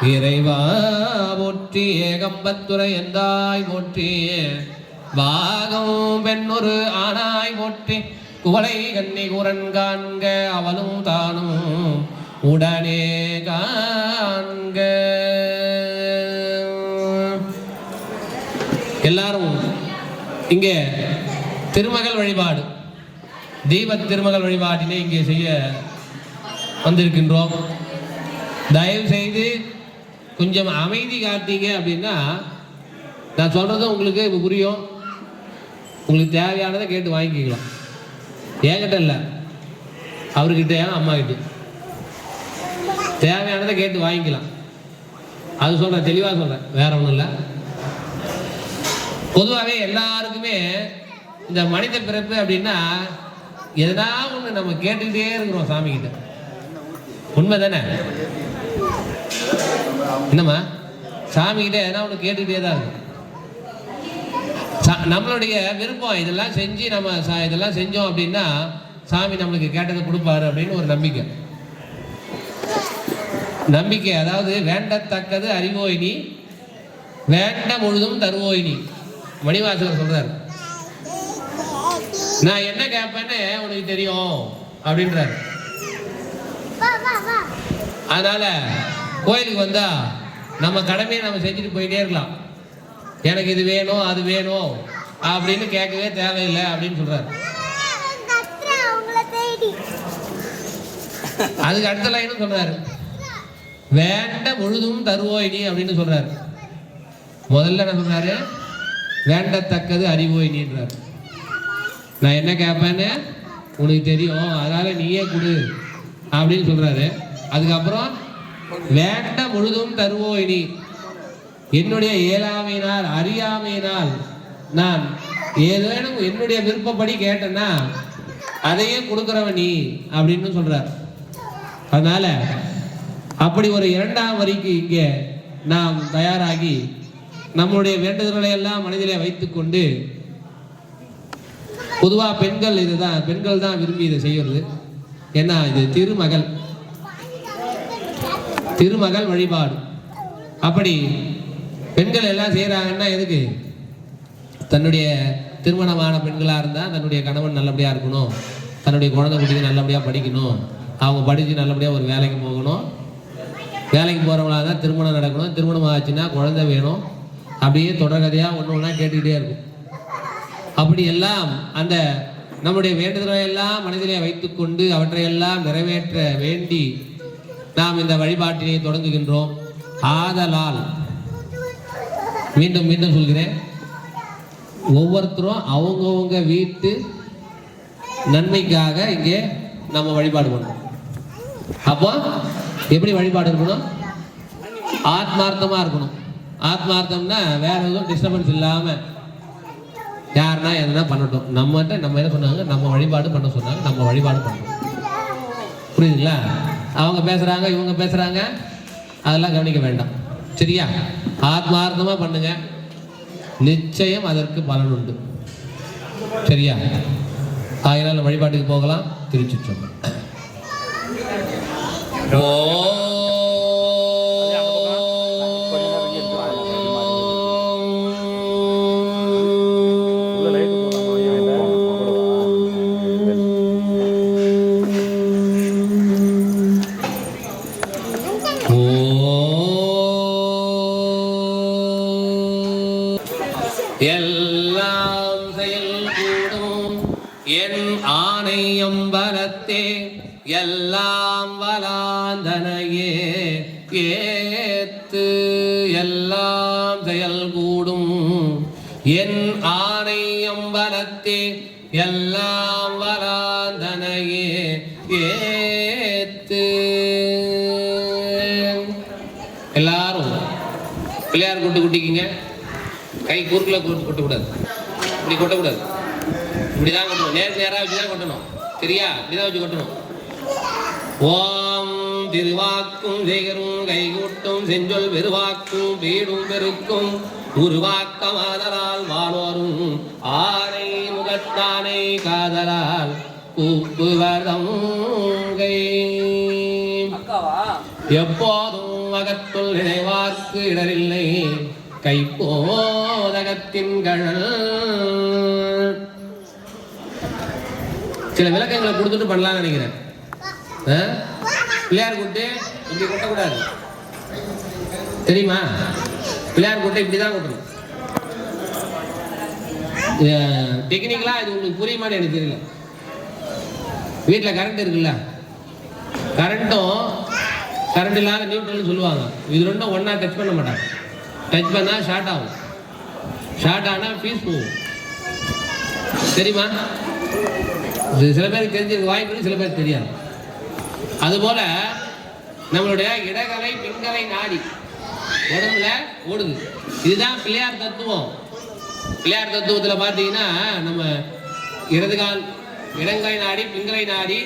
இறைவா போற்றி ஏகம்பத்துரை எந்தாய் போற்றி பாகம் பெண்ணொரு ஆனாய் போற்றி குவளை கண்ணி குரன் காண்க அவனும் தானும் உடனே காண்க. எல்லாரும் இங்கே திருமகள் வழிபாடு தீப திருமகள் வழிபாட்டினை இங்கே செய்ய வந்திருக்கின்றோம். தயவு செய்து கொஞ்சம் அமைதி காட்டீங்க அப்படின்னா நான் சொல்றதும் உங்களுக்கு புரியும். உங்களுக்கு தேவையானதை கேட்டு வாங்கிக்கலாம். என்கிட்ட இல்லை, அவர்கிட்ட அம்மா கிட்ட தேவையானதை கேட்டு வாங்கிக்கலாம். அது சொல்றேன், தெளிவாக சொல்றேன், வேற ஒன்றும் இல்லை. பொதுவாகவே எல்லாருக்குமே இந்த மனித பிறப்பு அப்படின்னா எதனா ஒன்று நம்ம கேட்டுக்கிட்டே இருக்கிறோம் சாமி கிட்ட. உண்மை தானே? என்னம்மா, சாமி கிட்ட எதனா ஒன்று கேட்டுக்கிட்டே தான் இருக்கும். நம்மளுடைய விருப்பம் இதெல்லாம் செஞ்சு நம்ம இதெல்லாம் செஞ்சோம் அப்படின்னா சாமி நம்மளுக்கு கேட்டதை கொடுப்பாரு அப்படின்னு ஒரு நம்பிக்கை. நம்பிக்கை அதாவது வேண்டத்தக்கது அறிவோயினி வேண்ட முழுதும் தருவோயினி. மணிவாசகர் சொல்றாரு, நான் என்ன கேட்பேன்னு உனக்கு தெரியும் அப்படின்றாரு. அதனால கோயிலுக்கு வந்தா நம்ம கடமையை நம்ம செஞ்சுட்டு போயிட்டே இருக்கலாம். எனக்கு இது வேணும் அது வேணும் அப்படின்னு கேட்கவே தேவையில்லை அப்படின்னு சொல்றாரு. அதுக்கு அடுத்த லைனும் சொல்றாரு, வேண்ட முழுதும் தருவோயினி அப்படின்னு சொல்றாரு. முதல்ல என்ன சொல்றாரு? வேண்டத்தக்கது அறிவோயினின்றார். நான் என்ன கேட்பேன்னு உனக்கு தெரியும், அதனால நீயே கொடு அப்படின்னு சொல்றாரு. அதுக்கப்புறம் வேண்ட முழுதும் தருவோயினி, என்னுடைய இயலாமையினால் அறியாமையினால் நான் ஏதேனும் என்னுடைய விருப்பப்படி கேட்டேன்னா அதையே கொடுக்குறவன் நீ அப்படின்னு சொல்றார். அதனால அப்படி ஒரு இரண்டாம் வரிக்கு இங்கே நாம் தயாராகி நம்முடைய வேண்டுதல்களை எல்லாம் மனதிலே வைத்துக்கொண்டு, பொதுவாக பெண்கள் தான் விரும்பி இதை செய்யறது. ஏன்னா இது திருமகள் வழிபாடு. அப்படி பெண்கள் எல்லாம் செய்யறாங்கன்னா எதுக்கு? தன்னுடைய திருமணமான பெண்களாக இருந்தால் தன்னுடைய கணவன் நல்லபடியாக இருக்கணும், தன்னுடைய குழந்தை குட்டிக்கு நல்லபடியாக படிக்கணும், அவங்க படித்து நல்லபடியாக ஒரு வேலைக்கு போகணும், வேலைக்கு போகிறவங்களாக தான் திருமணம் நடக்கணும், திருமணம் ஆச்சுன்னா குழந்தை வேணும், அப்படியே தொடர்கதையாக ஒன்று ஒன்றா கேட்டுக்கிட்டே இருக்கும். அப்படி எல்லாம் அந்த நம்முடைய வேண்டுதலை எல்லாம் மனதிலே வைத்துக்கொண்டு அவற்றையெல்லாம் நிறைவேற்ற வேண்டி நாம் இந்த வழிபாட்டினை தொடங்குகின்றோம். ஆதலால் மீண்டும் மீண்டும் சொல்கிறேன், ஒவ்வொருத்தரும் அவங்கவுங்க வீட்டு நன்மைக்காக இங்கே நம்ம வழிபாடு பண்ணணும். அப்போ எப்படி வழிபாடு இருக்கணும்? ஆத்மார்த்தமா இருக்கணும். ஆத்மார்த்தம்னா வேற எதுவும் டிஸ்டர்பன்ஸ் இல்லாம யாருன்னா எதுனா பண்ணட்டும், நம்ம என்ன சொன்னாங்க, நம்ம வழிபாடு பண்ண சொன்னாங்க, நம்ம வழிபாடு பண்ணணும். புரியுதுங்களா? அவங்க பேசுறாங்க, இவங்க பேசுறாங்க, அதெல்லாம் கவனிக்க வேண்டாம். சரியா? ஆத்மார்த்தமா பண்ணுங்க, நிச்சயம் அதற்கு பலன் உண்டு. சரியா? ஆகையால் வழிபாட்டுக்கு போகலாம். திருச்சிற்றம்பலம். எல்லாம் செயல் கூடும் என் ஆணையம் பலத்தே எல்லாம் வலாந்தனையே ஏத்து. எல்லாம் செயல் கூடும் என் ஆணையம் பலத்தே எல்லாம் வலாந்தனையே ஏத்து. எல்லாரும் பிள்ளையார் கொண்டு குட்டிக்கிங்க. கை குறுக்கில் கொட்டக்கூடாது, இப்படி கொட்டக்கூடாது, இப்படிதான் கொட்டணும். நேராக வச்சுதான் கொட்டணும். சரியா? இப்படிதான் வச்சு கொட்டணும். ஓம் திருவாக்கும் செய்கரும் கைகூட்டும் செஞ்சொல் பெருவாக்கும் வீடும் பெருக்கும் உருவாக்கமாதலால் வானோரும் ஆனை முகத்தானை காதலால் கூப்புவதங்கை எப்போதும் கற்பகத்துள் நினைவார்க்கு இடரில்லை கைப்போதகத்தின் கழல். சில விளக்கங்களை கொடுத்துட்டு பண்ணலாம்னு நினைக்கிறேன். பிள்ளையார் கூட்டு இப்படி கொட்டக்கூடாது, தெரியுமா? பிள்ளையார் கூட்டை இப்படிதான் கொட்டணும். டெக்னிக்கலா இது உங்களுக்கு புரியுமான்னு எனக்கு தெரியல. வீட்டில் கரண்ட் இருக்குல்ல, கரண்ட்டும் கரண்ட் இல்லாத நியூட்ரல்னு சொல்லுவாங்க. இது ரெண்டும் ஒன்னா டச் பண்ண மாட்டாங்க. டச் பண்ணா ஷார்ட் ஆகும், ஷார்ட் ஆனால் ஃபீஸ் போகும், தெரியுமா? சில பேருக்கு தெரிஞ்சிருக்கு வாய்ப்பு, சில பேருக்கு தெரியாது. அதுபோல நம்மளுடைய இடகலை பின்கலை நாடி உடம்புல ஓடுது. இதுதான் பிள்ளையார் தத்துவம். பிள்ளையார் தத்துவத்தில் பார்த்தீங்கன்னா நம்ம இடதுகால் இடங்கை நாடி பிங்கலை நாடி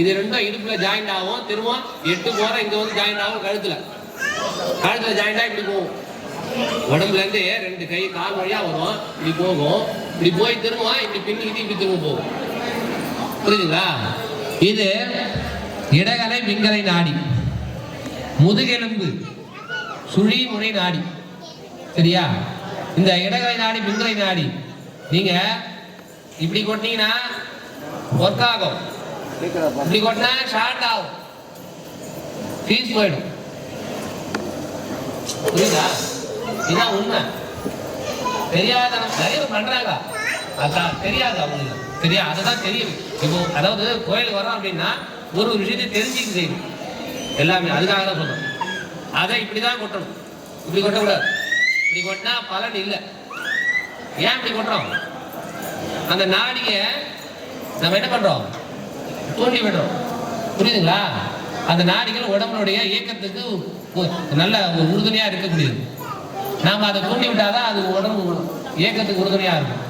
இது ரெண்டும் இடுப்புல ஜாயிண்ட் ஆகும். திரும்ப 8 போற இங்க வந்து ஜாயிண்ட் ஆகும். கழுத்துல ஜாயிண்டா இப்படி போகும். உடம்புல இருந்து 2 கை கால் வழியா வரும், இப்படி போகும், இப்படி போய் திரும்ப இப்படி பின்னிக்கிட்டு இப்படி திரும்ப போகும். புரியுதுங்களா? இது இடகலை பிங்கலை நாடி. முதுகெலும்பு சுழி முனை நாடி, சரியா? இந்த இடகலை நாடி பிங்கலை நாடி நீங்க இப்படி கொட்டினீங்கன்னா ஒர்க் ஆகும், இப்படி கொட்டினா ஷார்ட் ஆகும், ஃபீஸ் போயிடும். புரியுதா? இதுதான் உண்மை. தெரியாத நிறைய பண்றாங்க, அதான் தெரியாது அவங்களுக்கு. சரியா? அதுதான் தெரியும். இப்போ அதாவது கோயிலுக்கு வரோம் அப்படின்னா ஒரு விஷயத்தை தெரிஞ்சுக்க செய்யணும் எல்லாமே. அதுக்காக தான் சொல்றோம். அதை இப்படிதான் கொட்டணும், இப்படி கொட்டக்கூடாது. இப்படி கொட்டினா பலன் இல்லை. ஏன் இப்படி கொட்டுறோம்? அந்த நாடிய நம்ம என்ன பண்றோம்? தூண்டி விடுறோம். புரியுதுங்களா? அந்த நாடிகள் உடம்புடைய இயக்கத்துக்கு நல்ல உறுதுணையா இருக்கக்கூடியது. நாம அதை தூண்டி விட்டாதான் அது உடம்பு இயக்கத்துக்கு உறுதுணையா இருக்கும்.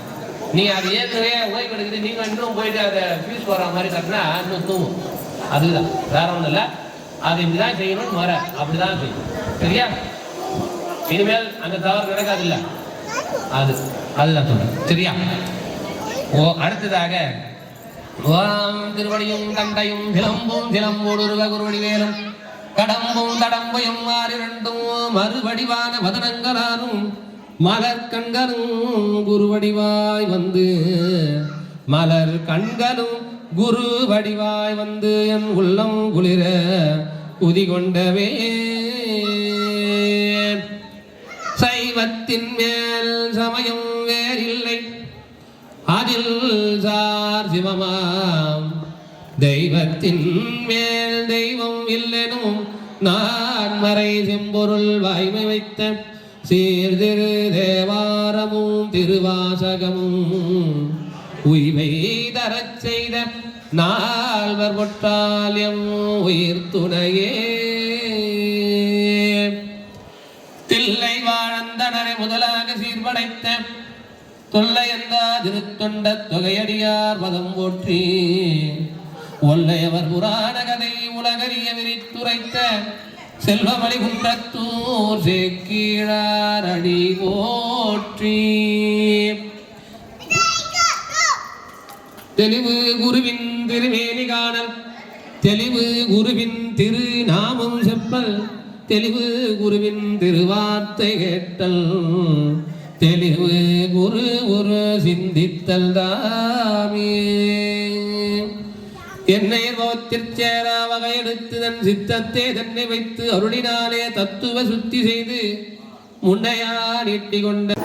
நீங்க அது ஏற்கனவே ஓய்வு எடுக்குது, நீங்க இன்னும் போயிட்டு அதை ஃபீஸ் போடுற மாதிரி கட்டினா இன்னும் தூங்கும். அதுதான், வேற ஒன்றும் இல்லை. அது இப்படிதான் செய்யணும்னு வர அப்படிதான் செய்யணும். சரியா? இனிமேல் அந்த தவறு நடக்காது இல்ல. அதுதான் சொல்றேன். சரியா? அடுத்ததாக திருவடியும் கண்டையும் சிலம்பும் சிலம்போடுருவ குருவடிவேலும் கடம்பும் தடம்பையும் மாறிரண்டும் மறுவடிவான வதனங்களாலும் மலர் கண்களும் குருவடிவாய் வந்து மலர் கண்களும் குரு வடிவாய் வந்து என் உள்ளம் குளிர உதி கொண்டவே சைவத்தின் மேல் சமயம் வேறில்லை அதில் சார் சிவமாம் தெய்வத்தின் மேல் தெய்வம் இல்லெனும் நான் மறை செம்பொருள் வாய்மை வைத்த சீர்திரு தேவாரமும் திருவாசகமும் உய்வை தரச் செய்த நால்வர் பொற்றாலியம் உயிர் துணையே தில்லை வாழந்தனரை முதலாக சீர்படைத்த தொல்லையந்தா திருத்தொண்ட தொகையடியார் பதம் போற்றி ஒல்லையவர் புராண கதை உலகறிய விரித்துரைத்த செல்வமணி குன்றத்தூர் சேக்கீழார் அடி போற்றி தெளிவு குருவின் திருமேனி காணல் தெளிவு குருவின் திரு நாமம் செப்பல் தெளிவு குருவின் திருவார்த்தை கேட்டல் தெளிவு குரு குரு சிந்தித்தல் தாமே என்னை போத்திற்சேரா வகையெடுத்து தன் சித்தத்தை தன்னை வைத்து அருளினாலே தத்துவ சுத்தி செய்து முன்னையா நீட்டி கொண்ட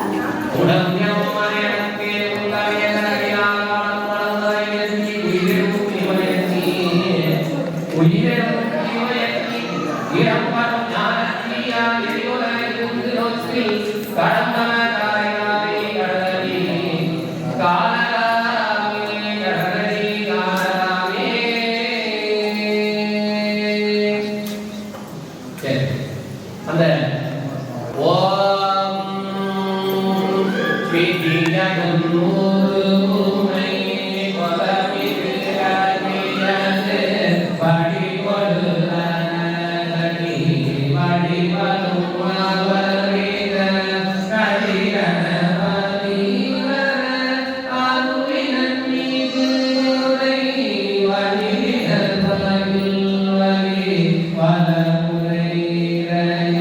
Hare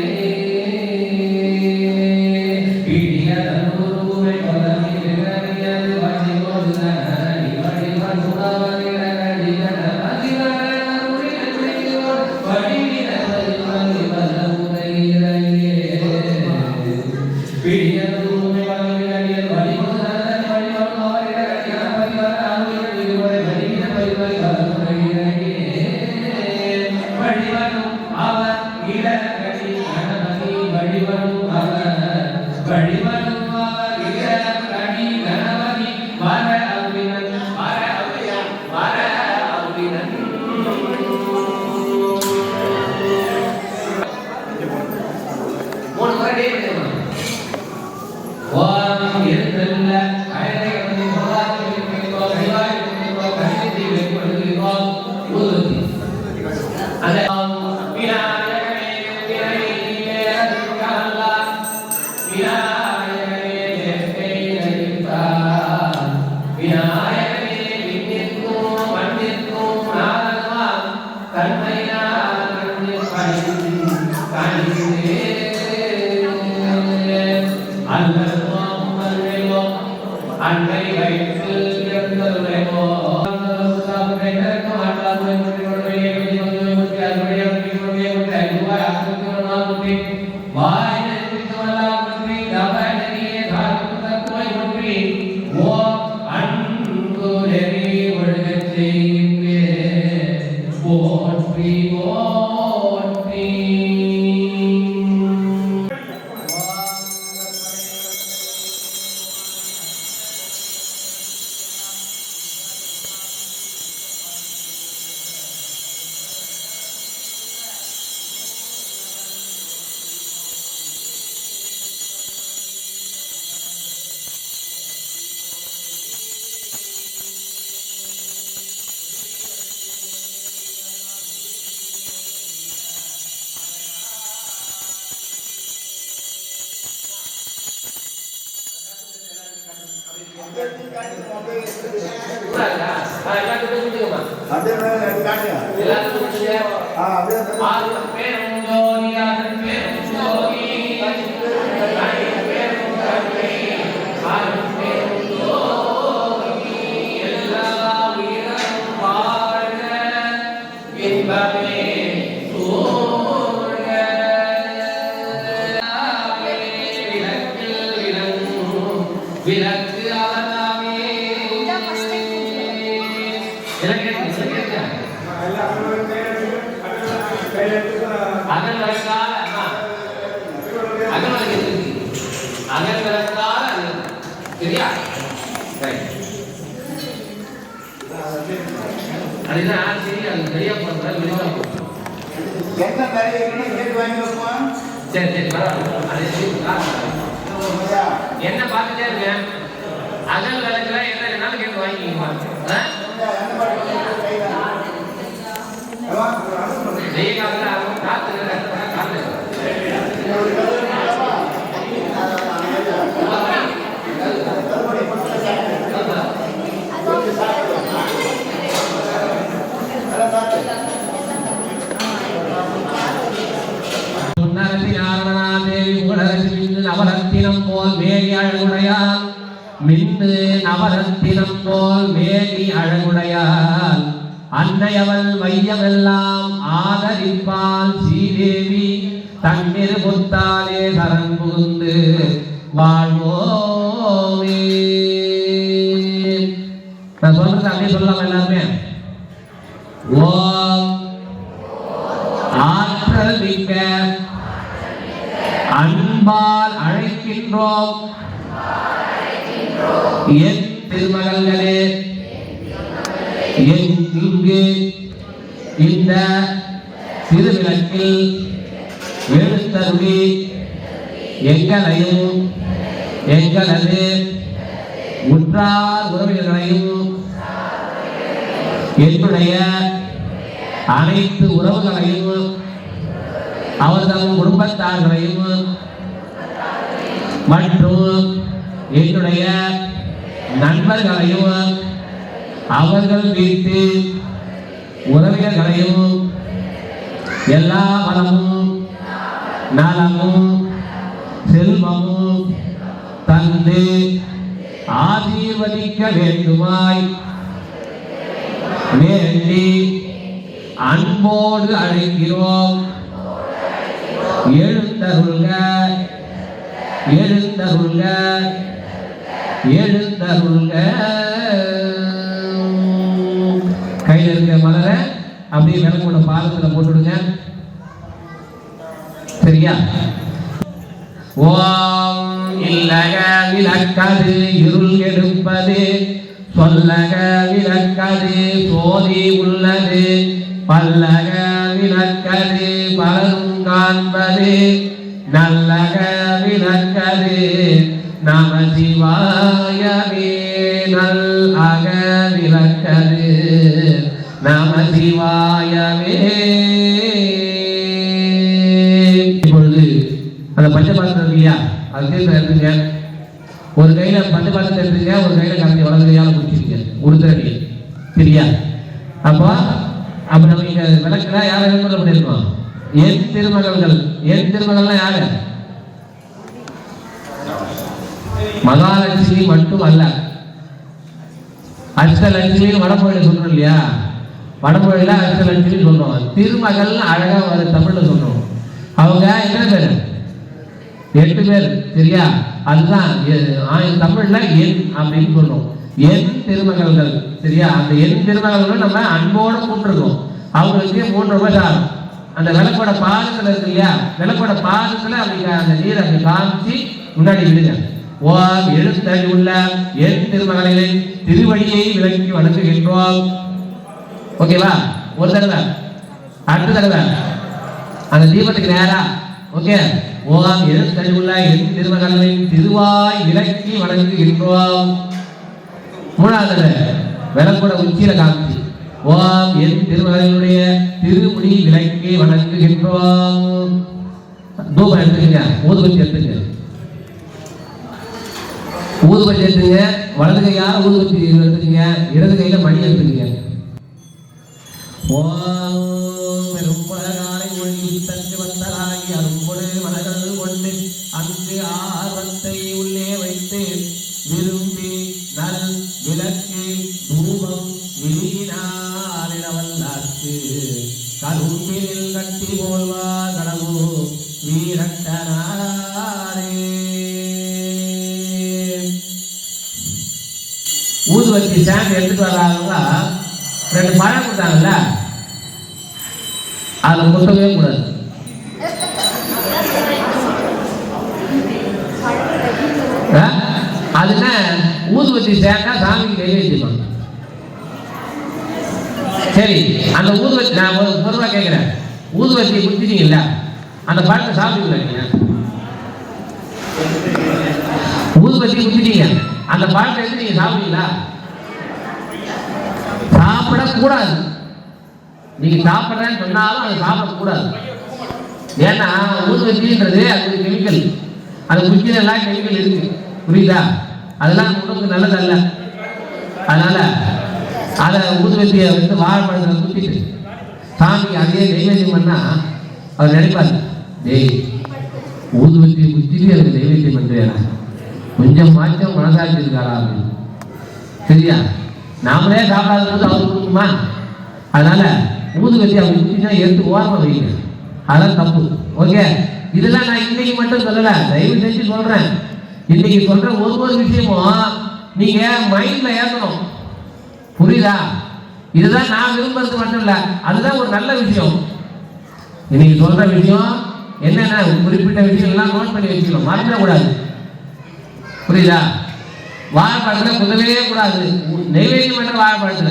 என்ன பார்த்துட்டே இருக்கேன் அகல் விளக்குல என்ன வேணாலும் கேட்டு வாங்கிக்கோங்க. வெயில் காலத்துல காத்து காத்து நவரத்தினம் போல் மேலி அழகுடையால் மின்னு நவரத்தினம் போல் மேலி அழகுடையால் அன்னையவள் வையமெல்லாம் ஆதரிப்பால் ஸ்ரீதேவி தன்னிரு புத்தாலே சரண் புகுந்து வாழ்வோமே. நான் சொல்றது அப்படியே சொல்லலாம் எல்லாருமே. ஓம் ஆற்றல் மிக்க அன்பால் அழைக்கின்றோம் என் திருமகள்களே, இங்கு இந்த திருவிளக்கில் எழுத்தருளி எங்களையும் எங்களது உற்றார் உறவினர்களையும் என்னுடைய அனைத்து உறவுகளையும் அவர்கள் குடும்பத்தார்களையும் மற்றும் என்னுடைய நண்பர்களையும் அவர்கள் வீட்டு உறவினர்களையும் எல்லா வளமும் நலமும் செல்வமும் தந்து ஆசீர்வதிக்க வேண்டுமாய் வேண்டி அன்போடு அழைக்கிறோம். எழுந்தருள்க எழுந்தருள்க எழுந்தருள்க. கையில் இருக்க மலரை அப்படியே விளக்கோட பாதத்துல போட்டுடுங்க. சரியா? ஓம் இல்லக விளக்கது இருள் எடுப்பது, சொல்லக விளக்கது சோதி உள்ளது, பல்லக விளக்கது பலரும் காண்பது, நல்லக விளக்கது நம சிவாயவே, நல் அக விளக்கது நம சிவாயவே. இப்பொழுது அந்த பஞ்சபாத்திரம் இல்லையா, அது தீர்த்தம் எடுத்துங்க. ஒரு கையில பஞ்சபாத்திரத்தை எடுத்துங்க, ஒரு கையில கரைஞ்சி வலது கையால குடிச்சிருங்க, உடுத்தடி. சரியா? அப்போ நம்ம இங்க விளக்குல யாரை எழுப்பட பண்ணிருக்கோம்? என் திருமகள்கள். என் திருமகள்லாம் யாரு? மகாலட்சுமி மட்டும் அல்ல, அஷ்டலட்சுமி வடமொழியில சொல்றோம் இல்லையா, வடமொழியில அஷ்டலட்சுமி சொல்றோம். திருமகள் அழகா ஒரு தமிழ்ல சொல்றோம். அவங்க எத்தனை பேரு? 8 பேர். சரியா? அதுதான் தமிழ்ல என் அப்படின்னு சொல்றோம். என் திருமகள்கள். சரியா? அந்த என் திருமகள்கள் நம்ம அன்போட கூப்பிட்டுருக்கோம். அவங்களுக்கு 3 ரூபாய் சாரம். அந்த விளக்கோட பாதத்துல இருக்கு இல்லையா, விளக்கோட பாதத்துல அப்படி அந்த நீரை அப்படி காமிச்சு முன்னாடி விடுங்க. ஓம் எழுத்தடி உள்ள என் திருமகளின் திருவடியை விளக்கி வணங்குகின்றோம். ஓகேவா? ஒரு தடவை. அடுத்த தடவை அந்த தீபத்துக்கு நேரா. ஓகே. ஓம் எழுத்தடி உள்ள என் திருமகளின் திருவாய் விளக்கி வணங்குகின்றோம். 3வது தடவை விளக்கோட உச்சியில காமிச்சு ஓம் என் திருமகளினுடைய திருமுடி விளக்கி வணங்குகின்றோம். தூபம் எடுத்துக்கங்க, ஊதுபத்தி எடுத்துங்க. ஊதுபத்தி எடுத்துங்க. வலது கையால ஊதுபத்தி எடுத்துக்கங்க, இடது கையில மணி எடுத்துக்கங்க. ஓம் பெரும்பலகாலை ஒளி தந்து வந்தராகி அரும்பொடு மலர்கள் கொண்டு அங்கு ஆர்வத்தை உள்ளே வைத்து விரும்பி நல் விளக்கு தூபம் விழியினாரிடவல்லார்க்கு கரும்பினில் கட்டி போல்வார் கடவு வீரட்டனாரே. ஊதுவத்தி ஸ்டாண்ட் எடுத்துட்டு வர்றாங்களா, 2 பழம் கொடுத்தாங்கல்ல, அதுல முட்டவே கூடாது. அதுன்னா ஊதுவத்தி ஸ்டாண்டா சாமிக்கு நெய்வேத்தியம். சரி, அந்த ஊதுவத்தி நான் ஒரு ரூபா கேட்கிறேன். ஊதுவத்தியை குடிச்சிட்டீங்கல்ல, அந்த பழத்தை சாப்பிடுவீங்க. ஊதுவத்தி குடிச்சிட்டீங்க, அந்த பழத்தை எடுத்து நீங்க சாப்பிடுவீங்களா? சாப்பிடக்கூடாது. நீங்க சாப்பிட்றேன்னு சொன்னாலும் அதை சாப்பிடக்கூடாது. ஏன்னா ஊதுவத்தின்றது அது கெமிக்கல், அது குடிக்கிற எல்லாம் கெமிக்கல் இருக்கு. புரியுதா? அதெல்லாம் உடம்புக்கு நல்லதல்ல. அதனால அதை ஊதுவத்தியை வந்து வாழைப்பழத்தில் குத்திட்டு சாமிக்கு அதே நெய்வேத்தியம் பண்ணா அவர் நினைப்பாரு, டேய் ஊதுவத்தியை குத்திட்டு எனக்கு நெய்வேத்தியம் பண்றேன், கொஞ்சம் மாற்றம் மனசாட்சி இருக்காரா அப்படின்னு. சரியா? நாமளே சாப்பிடாத போது அவருக்கு கொடுக்குமா? அதனால ஊதுவத்தி அப்படி குத்தினா எடுத்து ஓரமா வைங்க. அதெல்லாம் தப்பு. ஓகே, இதெல்லாம் நான் இன்னைக்கு மட்டும் சொல்லல, தயவு செஞ்சு சொல்றேன். இன்னைக்கு சொல்ற ஒரு விஷயமும் நீங்க மைண்ட்ல ஏற்றணும். புரியுதா? இதுதான் நான் விரும்புறது மட்டும் இல்ல, அதுதான் ஒரு நல்ல விஷயம். இன்னைக்கு சொல்ற விஷயம் என்னன்னா குறிப்பிட்ட விஷயம் எல்லாம் நோட் பண்ணி வச்சுக்கணும், மறந்துடக்கூடாது. புரியுதா? வாழைப்பழத்துல குதவே கூடாது. நெய்வேத்தியம் பண்ற வாழைப்பழத்துல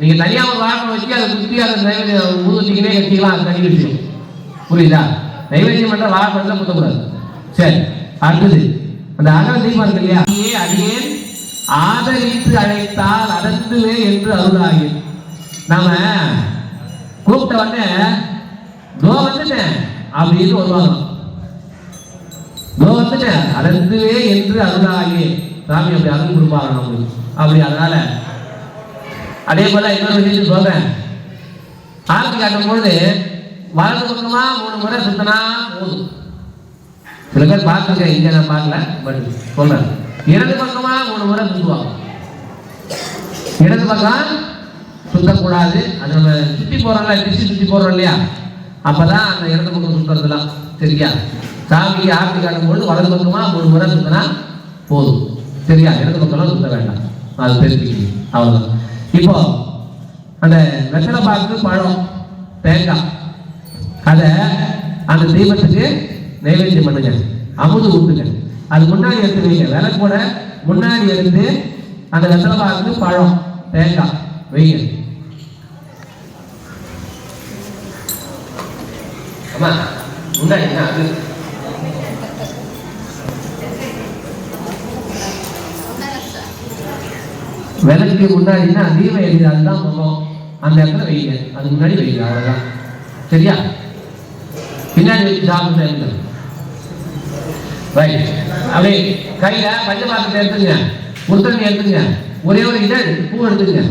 நீங்க தனியா ஒரு வாழைப்பழம் வச்சு அதை குத்தி அதை நைவேத்தியம் ஊதுவத்திக்கினே கட்டிக்கலாம், அது தனி விஷயம். புரியுதா? நைவேத்தியம் பண்ற வாழைப்பழத்துல குத்தக்கூடாது. சரி, அடுத்தது அந்த அகல் தீபம் இருக்கு இல்லையா, அடியேன் ஆதரித்து அழைத்தால் அதந்துவே என்று அருளாகி. நாம கூப்பிட்ட உடனே தோ வந்துட்டேன் அப்படின்னு வருவாங்க. தோ வந்துட்டேன் அதந்துவே என்று அருளாகி சாமி அப்படி அருள் கொடுப்பாங்க நம்மளுக்கு. அப்படி அதனால அதே போல இன்னொரு விஷயத்தை சொல்றேன். ஆரத்தி காட்டும் பொழுது வலது பக்கமா 3 முறை சுத்தனா போதும். சில பேர் பார்த்துருக்கேன், இங்க நான் பார்க்கல, பட் சொல்றேன். இடது பக்கமா 3 முறை சுத்துவாங்க. இடது பக்கம் சுத்தக்கூடாது. அது நம்ம சுத்தி போறோம்ல, திசை சுத்தி போறோம் இல்லையா, அப்பதான் அந்த இடது பக்கம் சுத்துறதுலாம். சரியா? சாமிக்கு ஆரத்தி காட்டும் பொழுது வலது பக்கமா 3 முறை சுத்தினா போதும். சரியா? இடது பக்கம்லாம் சுத்த வேண்டாம், அது தெரிஞ்சுக்கணும். அவ்வளவுதான். இப்போ அந்த வெத்தலை பாக்கு, பழம், தேங்காய், அதை அந்த தீபத்துக்கு நைவேத்தியம் பண்ணுங்க. அமுது ஊத்துங்க. அது முன்னாடி எடுத்து வைங்க. விளக்கோட முன்னாடி எடுத்து அந்த வெத்தலை பாக்கு, பழம், தேங்காய் வைங்க. அம்மா முன்னாடி அது விளக்கு முன்னாடினா தீபம் எரியுது, அதுதான் முகம். அந்த இடத்துல வைங்க, அது முன்னாடி வைங்க, அவ்வளவுதான். சரியா? பின்னாடி வச்சு சாப்பிட்டு அப்படியே கையில பஞ்ச பாத்திரத்தை எடுத்துங்க, புத்தகத்தை எடுத்துங்க, ஒரே ஒரு இதழ் பூ எடுத்துங்க.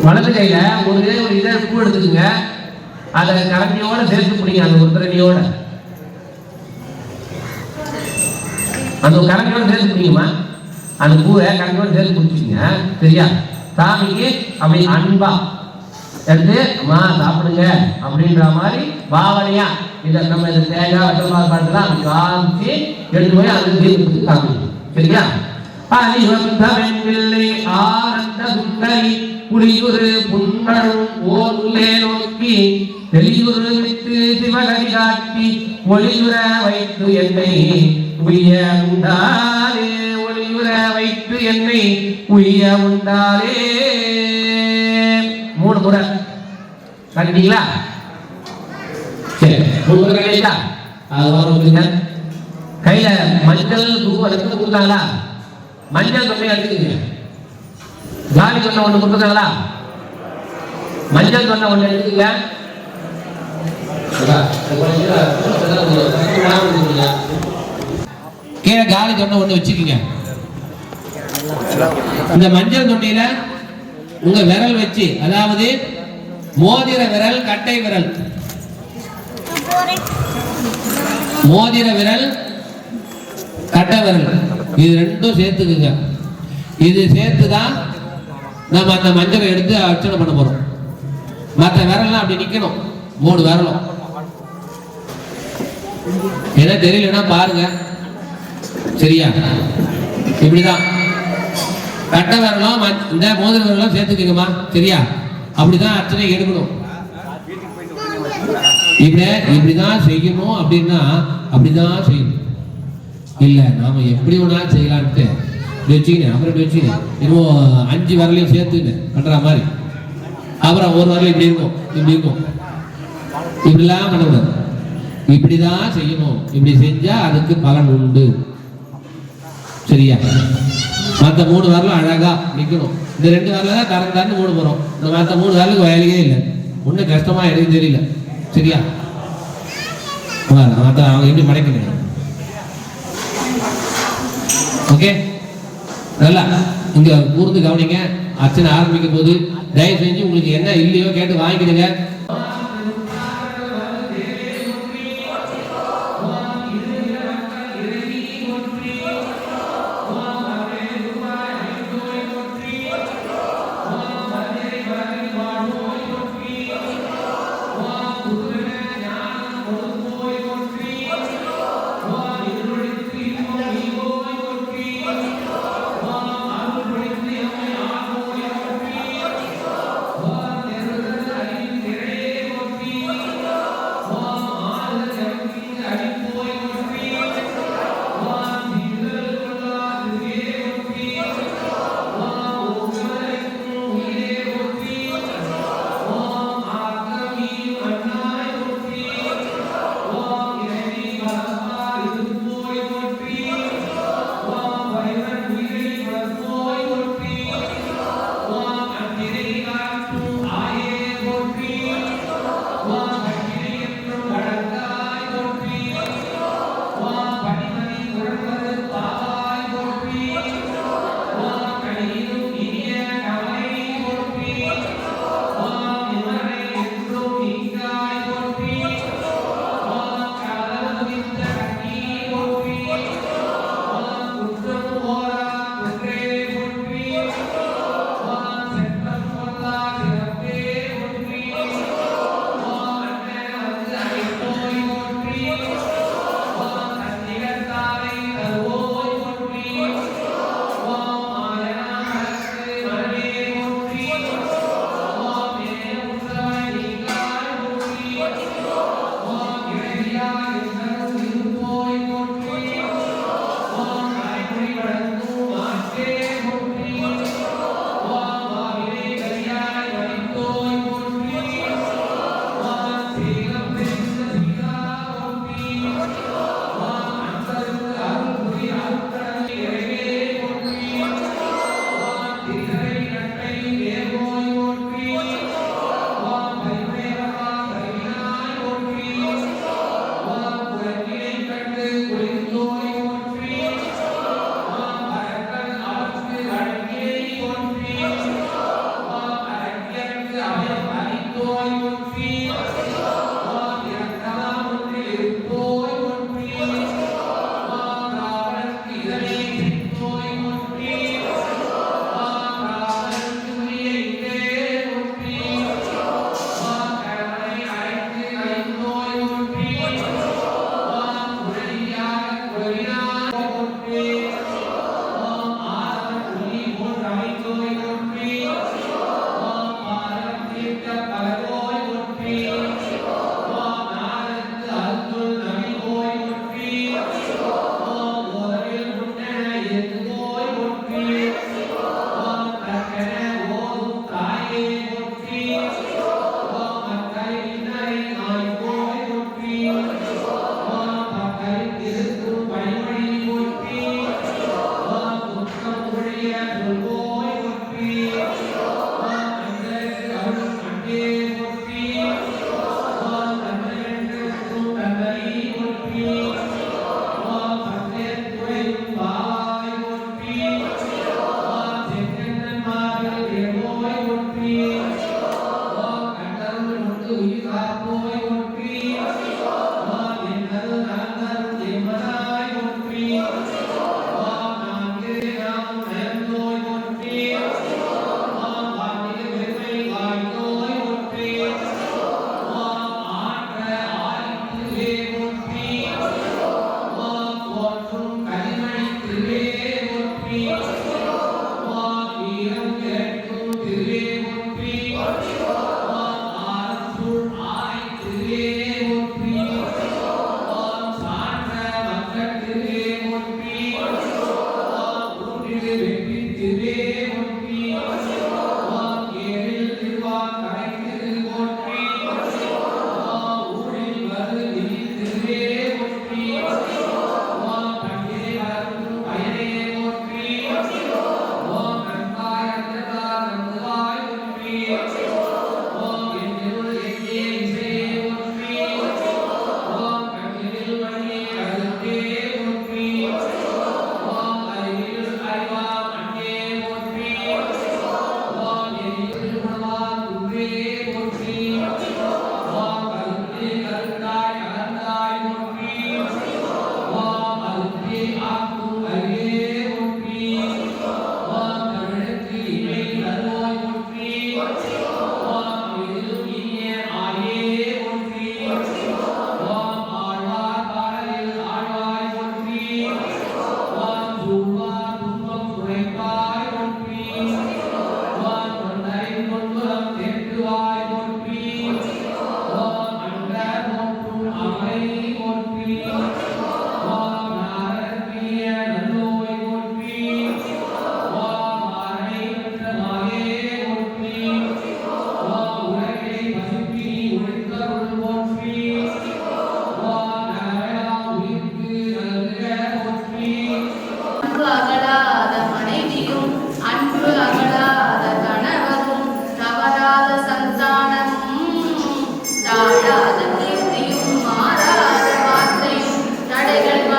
வலது கையில ஒரே ஒரு இதழ் பூ எடுத்துக்குங்க. அதை கரண்டியோட சேர்த்து பிடிங்க. அந்த உருத்தரணியோட அந்த கரண்டியோட சேர்த்து பிடிக்குமா? அந்த பூவை கரண்டியோட சேர்த்து பிடிச்சிங்க. சரியா? சாமிக்கு அப்படி அன்பா எடுத்து அம்மா சாப்பிடுங்க அப்படின்ற மாதிரி பாவனையா இதை நம்ம இந்த தேங்காய் வட்டமாக பாட்டுலாம் அப்படி காமிச்சு எடுத்து போய் அந்த தீபத்துக்கு காமிக்கும். சரியா? அலிவந்தவென்பிள்ளை ஆனந்த சுந்தரி புலியுரு புன்னரும் ஓருளே நோக்கி தெளியுரு விட்டு சிவகரி காட்டி ஒளியுற வைத்து என்னை உய்ய உண்டாலே, ஒளியுற வைத்து என்னை உய்ய உண்டாலே. 3 முறை கண்டிங்களா? சரி, 3 முறை கண்டிங்களா? அது கையில மஞ்சள் குங்குமம் எடுத்து கொடுத்தாங்களா? மஞ்சள் தொண்டை எடுத்துக்கீங்க. காலி தொண்டை ஒண்ணு கொடுத்தாங்களா? மஞ்சள் தொண்டை ஒண்ணு எடுத்துக்கீங்க. கீழே காலி தொண்டை ஒண்ணு வச்சுக்கீங்க. இந்த மஞ்சள் தொண்டையில உங்க விரல் வச்சு, அதாவது மோதிர விரல், கட்டை விரல், மோதிர விரல், கட்டை விரல், இது ரெண்டும் சேர்த்துக்குங்க. இது சேர்த்துதான் நம்ம அந்த மஞ்சளை எடுத்து அர்ச்சனை பண்ண போறோம். மற்ற விரல்லாம் அப்படி நிக்கணும், 3 விரலும். என்ன தெரியலன்னா பாருங்க. சரியா? இப்படிதான் கட்டை விரலும் இந்த மோதிர விரலும் சேர்த்துக்குங்கம்மா. சரியா? அப்படிதான் அர்ச்சனை எடுக்கணும். இப்படிதான் செய்யணும் அப்படின்னா அப்படிதான் செய்யணும். இல்ல நாம எப்படி வேணாலும் செய்யலான்ட்டு வச்சுக்கினேன். அப்புறம் வச்சுக்கினேன் இன்னும் 5 விரலையும் சேர்த்துக்கினேன் பண்ற மாதிரி. அப்புறம் ஒரு விரல் இப்படி இருக்கும், இப்படி இருக்கும். இப்படிலாம் பண்ணக்கூடாது. இப்படிதான் செய்யணும். இப்படி செஞ்சா அதுக்கு பலன் உண்டு. சரியா? மற்ற 3 விரலும் அழகா நிக்கணும். இந்த 2 விரல தான் கரெக்டான்னு 3 போறோம். இந்த மற்ற 3 விரலுக்கு வேலையே இல்லை. ஒன்றும் கஷ்டமா எனக்கு தெரியல. சரியா? மற்ற அவங்க எப்படி மடைக்கணும். ஓகே, நல்லா இங்க கூர்ந்து கவனிங்க. அர்ச்சனை ஆரம்பிக்கும் போது தயவு செஞ்சு உங்களுக்கு என்ன இல்லையோ கேட்டு வாங்கிக்கிடுங்க.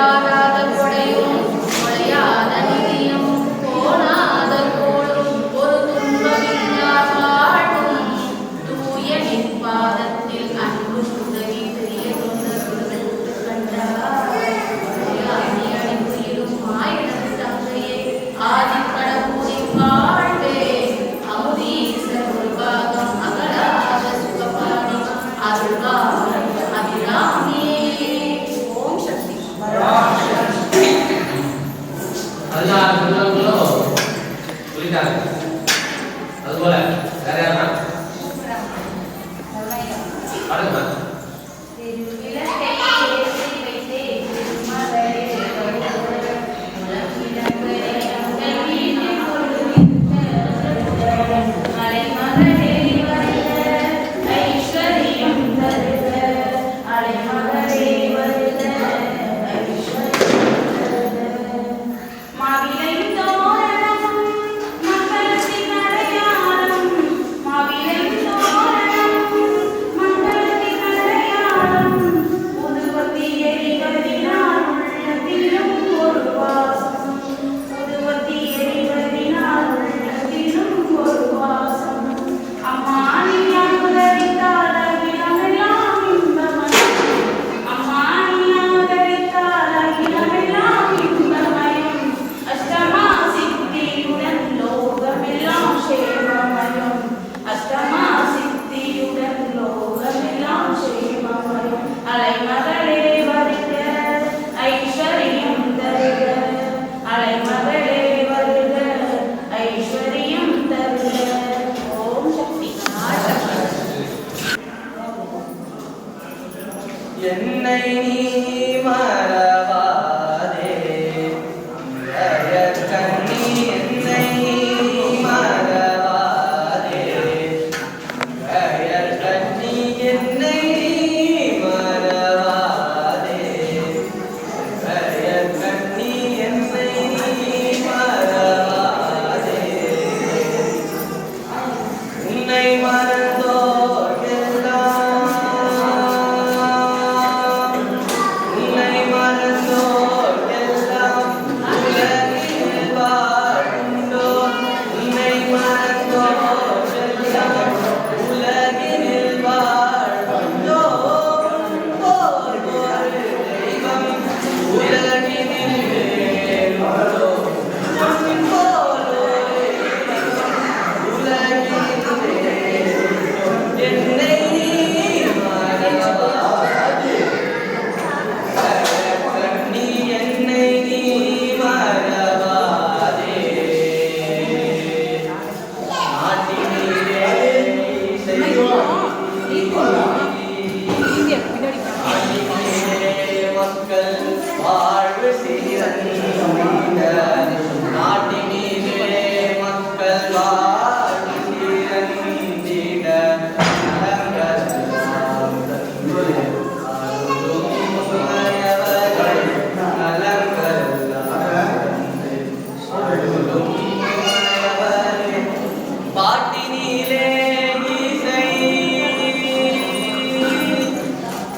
வாராத கொடையும் கொலையாத நிதியும் போனாத கோளும் ஒரு துன்பமில்லா வாழ்வும் தூய நிற்பாதத்தில் அன்பு உதவி பெரிய தொண்டர்கள் கண்டாய் அணியணிப்புயிரும் மாயிடம் தந்தையே ஆதிக்கடவுளின் வாழ்வே அமுதீசர் ஒரு பாகம் அகலாத சுகபாணி அருள்வாய் அபிராமியே. ஓம் சக்தி. 16 சொல்லுங்களும் சொல்லிட்டாங்க. அதுபோல வேற யாரா பாருங்க. என்னை நீ மறவாதே கண்ணி என்னை நீ மறவாதே கண்ணி என்னை நீ மறவாதே கண்ணி என்னை நீ மறவாதே உன்னை மறந்தோ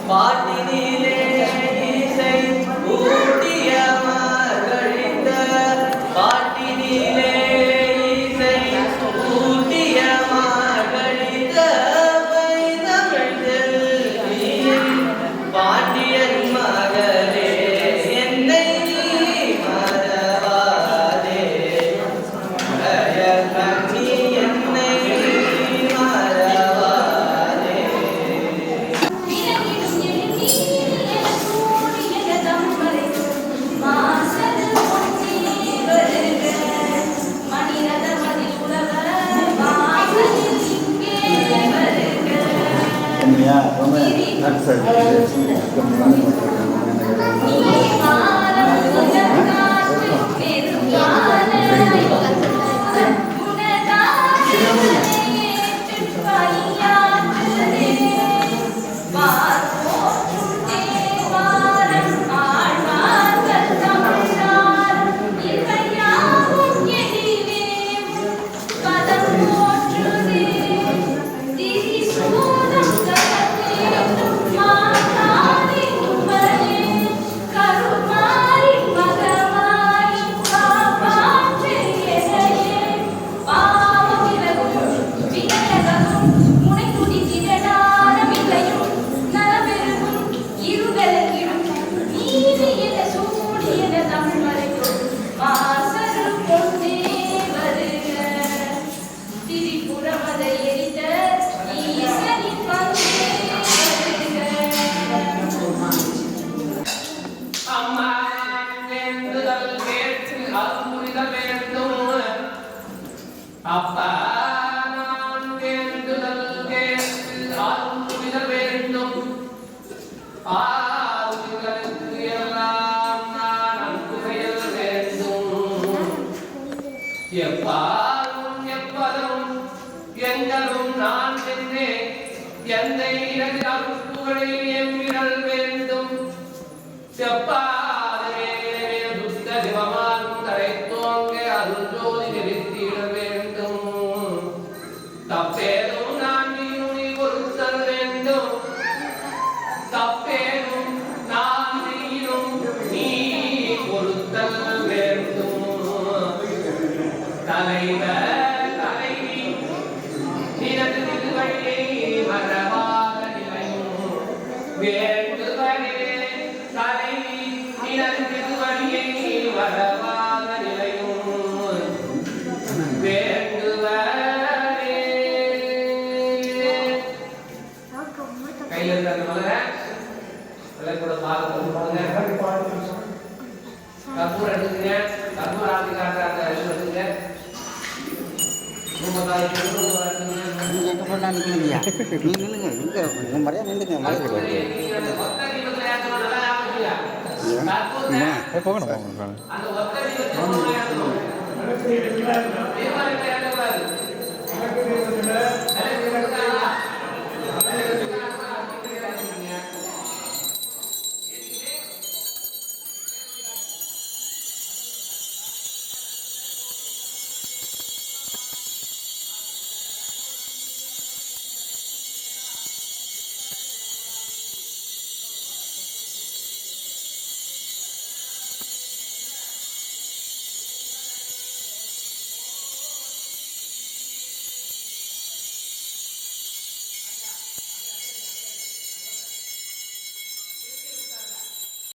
பாட்டினிலே இசை ஊட்டிய மகளிந்த மறைக்கும் மாசரு பொன்னே வருக திரிபுரமதை எரித்த ஈசனின் பங்கே அம்மா வேண்டுதல் கேட்டு அருள்முடிதல் வேண்டும் அப்பா நான் வேண்டுதல் கேட்டு அருள்முடிதல் வேண்டும் ஆறுதலுக்கு எல்லாம் நான் அன்பு செயல் வேண்டும் எப்பாரும் எப்பதும் எங்களும் நான் சென்றே எந்தை இடது அருட்புகளை எம்மிடல் வேண்டும் செப்பாதே துத்த சிவமானும் தரைத்தோங்க அருள் ஜோதி நிறுத்திட வேண்டும் தப்பேதும் நான் நீ பொருத்தல் வேண்டும் தப்பேதும் நான் நீ பொருத்தல் வேண்டும் தலைவர் தலைவி நினது திருவழியை மறவாத நிலையும் வேண்டுவனே தலைவி நினது திருவழியை மறவாத நிலையும் வேண்டுவனே கையில் இருந்த அந்த மலரை கூட பார்த்து கற்பூரம் எடுத்துங்க கற்பூர ஆரத்தி காட்டுற அந்த எடுத்துங்க நீங்க எங்க போனா நிக்கிறீங்க நீ நில்லுங்க எங்க உங்க மரியா நில்லுங்க மலைக்கு போகணும் அந்த ஒத்த தீபத்தை